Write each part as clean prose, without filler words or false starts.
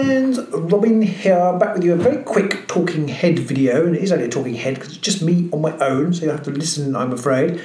friends, Robin here, back with you a very quick talking head video, and it is only a talking head because it's just me on my own, so you'll have to listen, I'm afraid.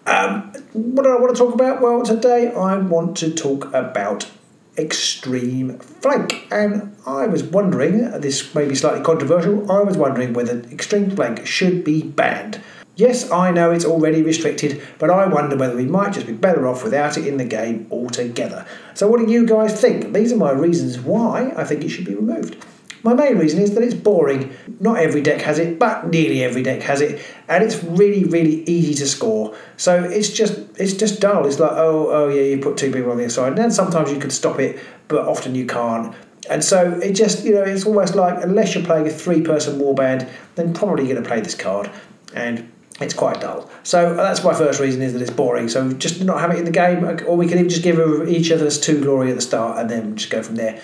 What do I want to talk about? Well, today I want to talk about extreme flank, and I was wondering, this may be slightly controversial, I was wondering whether extreme flank should be banned. Yes, I know it's already restricted, but I wonder whether we might just be better off without it in the game altogether. So what do you guys think? These are my reasons why I think it should be removed. My main reason is that it's boring. Not every deck has it, but nearly every deck has it, and it's really, really easy to score. So it's just dull. It's like, oh yeah, you put two people on the other side, and then sometimes you could stop it, but often you can't. And so it just, it's almost like, unless you're playing a three-person warband, then probably you're going to play this card, and it's quite dull. So that's my first reason, is that it's boring. So just not have it in the game, or we can even just give each other 2 glory at the start and then just go from there.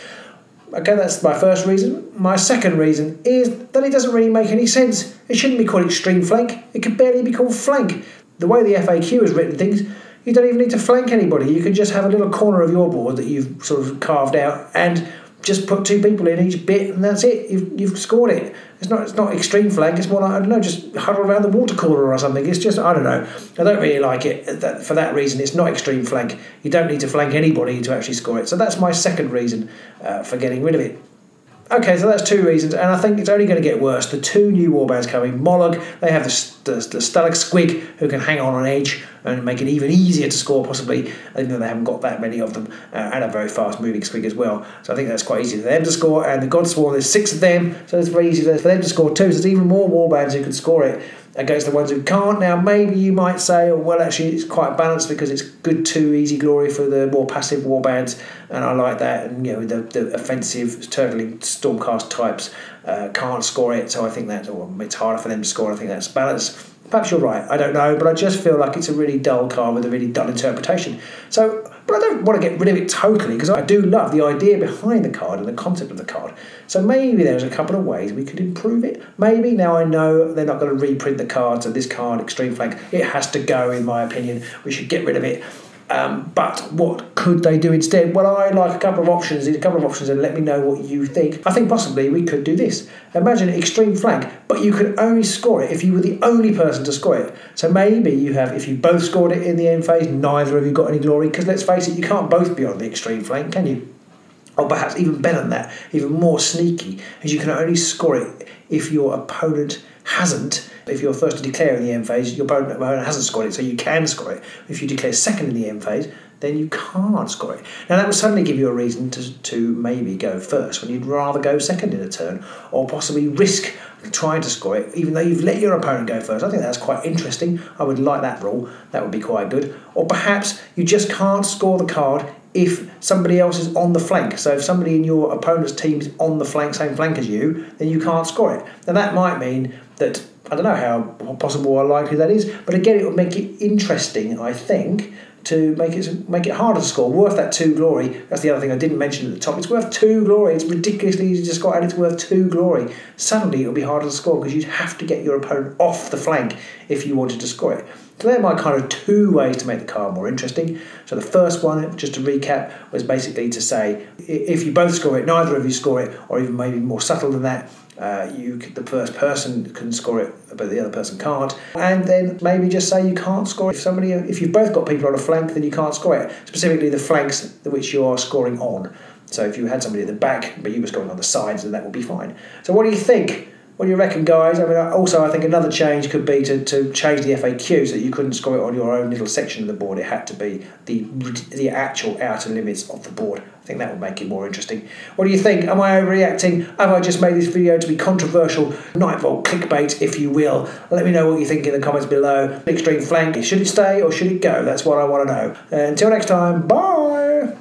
Okay, that's my first reason. My second reason is that it doesn't really make any sense. It shouldn't be called extreme flank. It could barely be called flank. The way the FAQ has written things, you don't even need to flank anybody. You can just have a little corner of your board that you've sort of carved out and just put 2 people in each bit, and that's it. You've scored it. It's not extreme flank. It's more like, I don't know, just huddle around the water cooler or something. It's just, I don't know. I don't really like it. For that reason, it's not extreme flank. You don't need to flank anybody to actually score it. So that's my second reason for getting rid of it. Okay, so that's 2 reasons, and I think it's only going to get worse. The 2 new warbands coming, Mollog, they have the Stalag Squig, who can hang on edge and make it even easier to score, possibly, even though they haven't got that many of them, and a very fast-moving Squig as well. So I think that's quite easy for them to score, and the Godsworn, there's 6 of them, so it's very easy for them to score too. So there's even more warbands who can score it against the ones who can't. Now, maybe you might say, oh, well, actually, it's quite balanced because it's good 2 easy glory for the more passive warbands, and I like that. And the offensive turtling stormcast types can't score it, so I think that, or it's harder for them to score. I think that's balanced. Perhaps you're right, I don't know, but I just feel like it's a really dull card with a really dull interpretation. So, but I don't want to get rid of it totally, because I do love the idea behind the card and the concept of the card. So maybe there's a couple of ways we could improve it. Maybe, now I know they're not going to reprint the card, so this card, Extreme Flank, it has to go, in my opinion. We should get rid of it. But what could they do instead? Well, I like a couple of options, and let me know what you think. I think possibly we could do this. Imagine extreme flank, but you could only score it if you were the only person to score it. So maybe you have, if you both scored it in the end phase, neither of you got any glory, because let's face it, you can't both be on the extreme flank, can you? Or perhaps even better than that, even more sneaky, as you can only score it if your opponent hasn't. If you're first to declare in the end phase, your opponent hasn't scored it, so you can score it. If you declare second in the end phase, then you can't score it. Now that would suddenly give you a reason to maybe go first, when you'd rather go second in a turn, or possibly risk trying to score it, even though you've let your opponent go first. I think that's quite interesting. I would like that rule. That would be quite good. Or perhaps you just can't score the card if somebody else is on the flank. So if somebody in your opponent's team is on the flank, same flank as you, then you can't score it. Now that might mean that, I don't know how possible or likely that is, but again, it would make it interesting, I think, to make it harder to score. Worth that 2 glory. That's the other thing I didn't mention at the top. It's worth 2 glory. It's ridiculously easy to score, and it's worth 2 glory. Suddenly it'll be harder to score because you'd have to get your opponent off the flank if you wanted to score it. So they're my kind of 2 ways to make the card more interesting. So the first one, just to recap, was basically to say, if you both score it, neither of you score it, or even maybe more subtle than that, the first person can score it, but the other person can't. And then maybe just say you can't score it. If you've both got people on a flank, then you can't score it. Specifically the flanks which you're scoring on. So if you had somebody at the back, but you were scoring on the sides, then that would be fine. So what do you think? What do you reckon, guys? I mean, also I think another change could be to change the FAQ so that you couldn't score it on your own little section of the board. It had to be the actual outer limits of the board. I think that would make it more interesting. What do you think? Am I overreacting? Have I just made this video to be controversial? Nightvault clickbait, if you will. Let me know what you think in the comments below. Extreme flank, should it stay or should it go? That's what I want to know. Until next time, bye!